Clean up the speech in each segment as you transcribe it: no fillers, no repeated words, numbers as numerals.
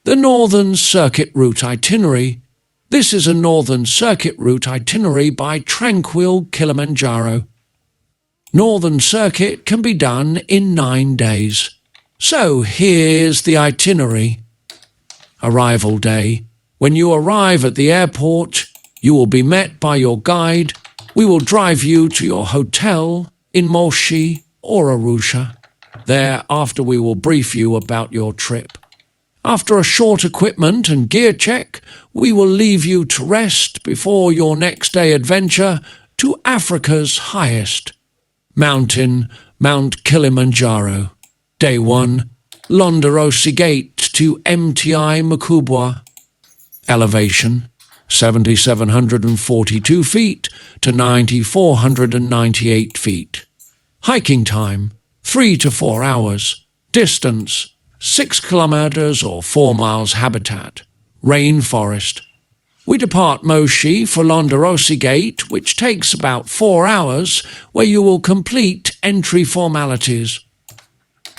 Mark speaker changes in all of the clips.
Speaker 1: The Northern Circuit Route Itinerary. This is a Northern Circuit Route itinerary by Tranquil Kilimanjaro. Northern Circuit can be done in 9 days. So here's the itinerary. Arrival day. When you arrive at the airport, you will be met by your guide. We will drive you to your hotel in Lemosho or Arusha. Thereafter we will brief you about your trip. After a short equipment and gear check, we will leave you to rest before your next day adventure to Africa's highest mountain, Mount Kilimanjaro. Day 1, Londorossi Gate to Mti Mkubwa. Elevation, 7,742 feet to 9,498 feet. Hiking time, 3 to 4 hours. Distance, 6 kilometers or 4 miles habitat. Rainforest. We depart Lemosho for Londorossi Gate, which takes about 4 hours, where you will complete entry formalities.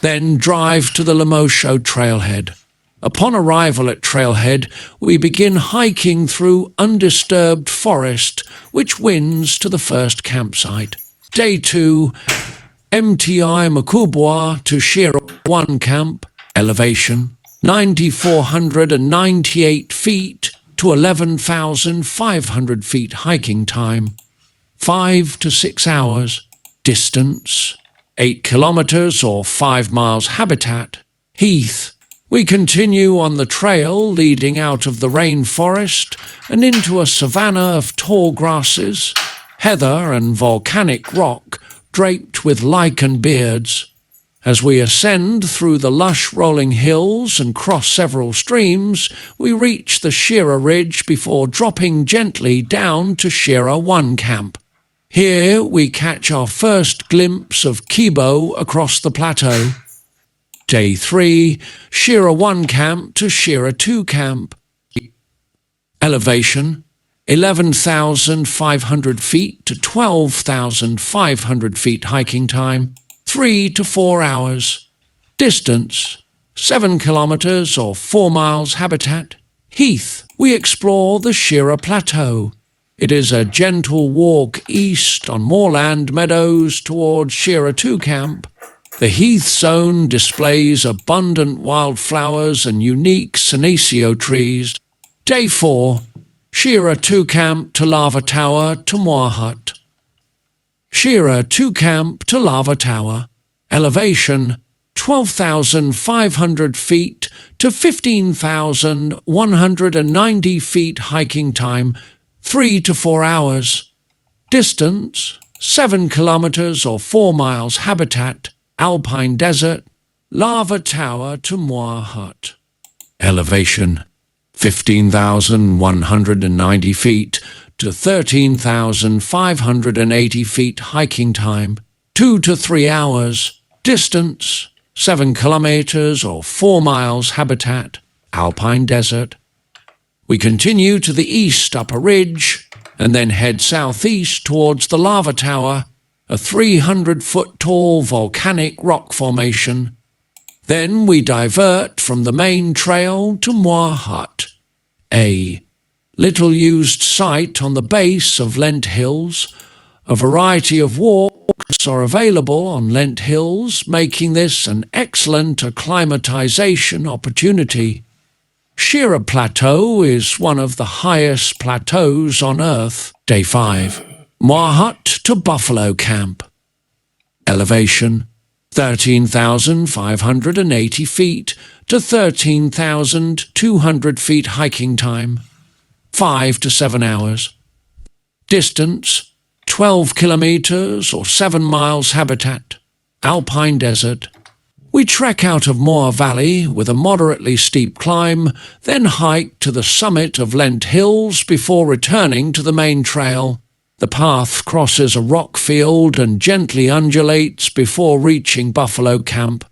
Speaker 1: Then drive to the Lemosho trailhead. Upon arrival at trailhead, we begin hiking through undisturbed forest, which winds to the first campsite. Day 2, Mti Mkubwa to Shira 1 camp. Elevation, 9,498 feet to 11,500 feet. Hiking time, 5 to 6 hours. Distance, 8 kilometers or 5 miles habitat. Heath. We continue on the trail leading out of the rainforest and into a savanna of tall grasses, heather and volcanic rock draped with lichen beards. As we ascend through the lush rolling hills and cross several streams, we reach the Shira Ridge before dropping gently down to Shira 1 camp. Here we catch our first glimpse of Kibo across the plateau. Day 3, Shira 1 camp to Shira 2 camp. Elevation, 11,500 feet to 12,500 feet. Hiking time, 3 to 4 hours. Distance, 7 kilometers or 4 miles habitat. Heath. We explore the Shira Plateau. It is a gentle walk east on moorland meadows towards Shira 2 camp. The heath zone displays abundant wildflowers and unique senecio trees. Day 4, Shira 2 camp to Lava Tower to Mweka hut. Shira 2 camp to Lava Tower. Elevation, 12,500 feet to 15,190 feet. Hiking time, 3 to 4 hours. Distance, 7 kilometers or 4 miles habitat. Alpine desert. Lava Tower to Mweka hut. Elevation, 15,190 feet to 13,580 feet. Hiking time, 2 to 3 hours. Distance, 7 kilometers or 4 miles habitat. Alpine desert. We continue to the east up a ridge and then head southeast towards the Lava Tower, a 300-foot-tall volcanic rock formation. Then we divert from the main trail to Mweka hut, a little-used site on the base of Lent Hills. A variety of walks are available on Lent Hills, making this an excellent acclimatization opportunity. Shira Plateau is one of the highest plateaus on Earth. Day 5, Mweka hut to Buffalo Camp. Elevation, 13,580 feet to 13,200 feet. Hiking time, 5 to 7 hours. Distance, 12 kilometers or 7 miles habitat. Alpine desert. We trek out of Mweka Valley with a moderately steep climb, then hike to the summit of Lent Hills before returning to the main trail. The path crosses a rock field and gently undulates before reaching Buffalo Camp.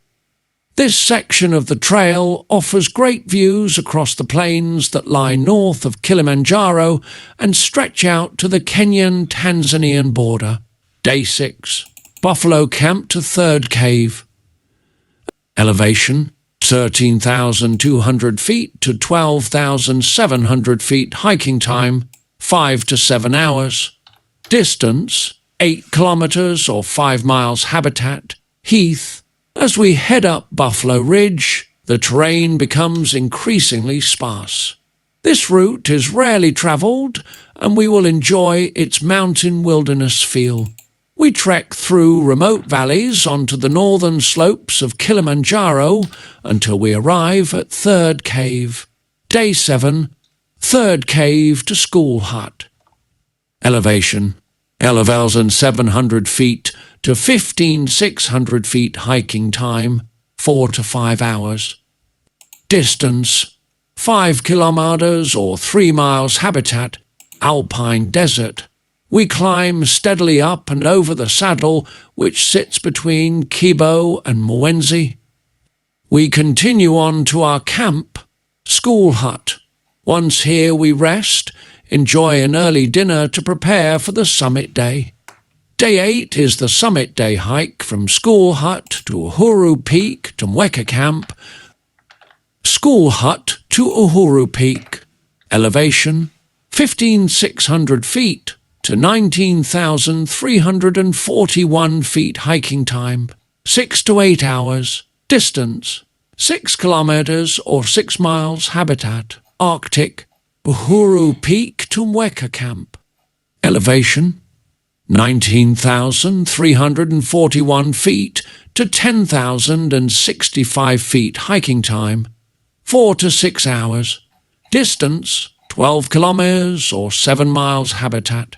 Speaker 1: This section of the trail offers great views across the plains that lie north of Kilimanjaro and stretch out to the Kenyan-Tanzanian border. Day 6, Buffalo Camp to 3rd Cave. Elevation, 13,200 feet to 12,700 feet hiking time, 5 to 7 hours. Distance, 8 kilometers or 5 miles habitat, heath. As we head up Buffalo Ridge, the terrain becomes increasingly sparse. This route is rarely travelled, and we will enjoy its mountain wilderness feel. We trek through remote valleys onto the northern slopes of Kilimanjaro until we arrive at Third Cave. Day 7, Third Cave to School Hut. Elevation, 11,700 feet to 15,600 feet hiking time, 4 to 5 hours. Distance, 5 kilometers or 3 miles habitat, alpine desert. We climb steadily up and over the saddle which sits between Kibo and Mwenzi. We continue on to our camp, School Hut. Once here we rest, enjoy an early dinner to prepare for the summit day. Day 8 is the summit day hike from School Hut to Uhuru Peak to Mweka Camp. School Hut to Uhuru Peak. Elevation, 15,600 feet to 19,341 feet hiking time, 6 to 8 hours. Distance, 6 kilometers or 6 miles habitat, Arctic, Uhuru Peak to Mweka Camp. Elevation, 19,341 feet to 10,065 feet hiking time, 4 to 6 hours. Distance, 12 kilometers or 7 miles habitat.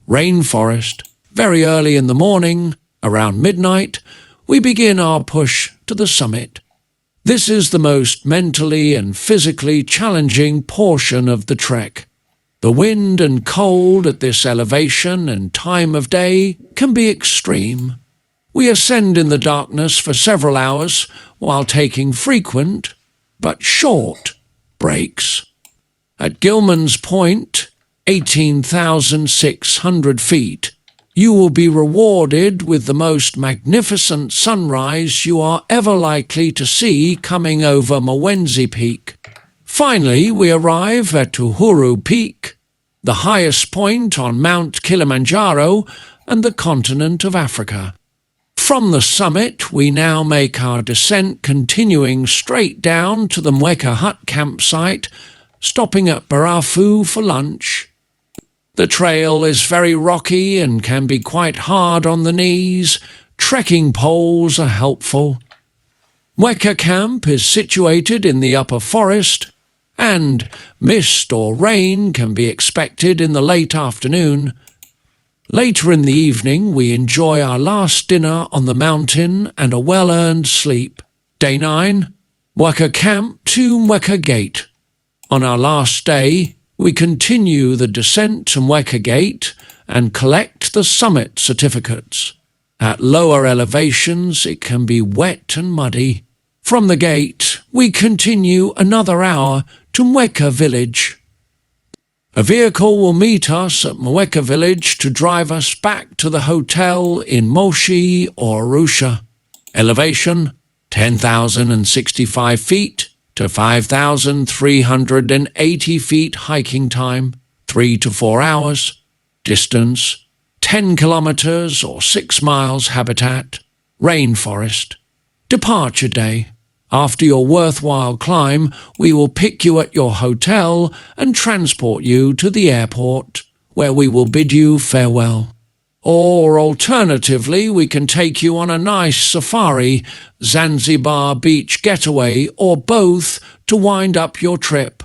Speaker 1: Rainforest. Very early in the morning, around midnight, we begin our push to the summit. This is the most mentally and physically challenging portion of the trek. The wind and cold at this elevation and time of day can be extreme. We ascend in the darkness for several hours while taking frequent, but short, breaks. At Gilman's Point, 18,600 feet, you will be rewarded with the most magnificent sunrise you are ever likely to see coming over Mwenzi Peak. Finally, we arrive at Uhuru Peak, the highest point on Mount Kilimanjaro and the continent of Africa. From the summit, we now make our descent continuing straight down to the Mweka Hut campsite, stopping at Barafu for lunch. The trail is very rocky and can be quite hard on the knees. Trekking poles are helpful. Mweka Camp is situated in the upper forest, and mist or rain can be expected in the late afternoon. Later in the evening, we enjoy our last dinner on the mountain and a well-earned sleep. Day 9, Mweka Camp to Mweka Gate. On our last day, we continue the descent to Mweka Gate and collect the summit certificates. At lower elevations, it can be wet and muddy. From the gate, we continue another hour to Mweka Village. A vehicle will meet us at Mweka Village to drive us back to the hotel in Moshi or Arusha. Elevation, 10,065 feet to 5,380 feet hiking time, 3 to 4 hours. Distance, 10 kilometers or 6 miles habitat, rainforest. Departure day. After your worthwhile climb, we will pick you at your hotel and transport you to the airport, where we will bid you farewell. Or alternatively, we can take you on a nice safari, Zanzibar beach getaway, or both to wind up your trip.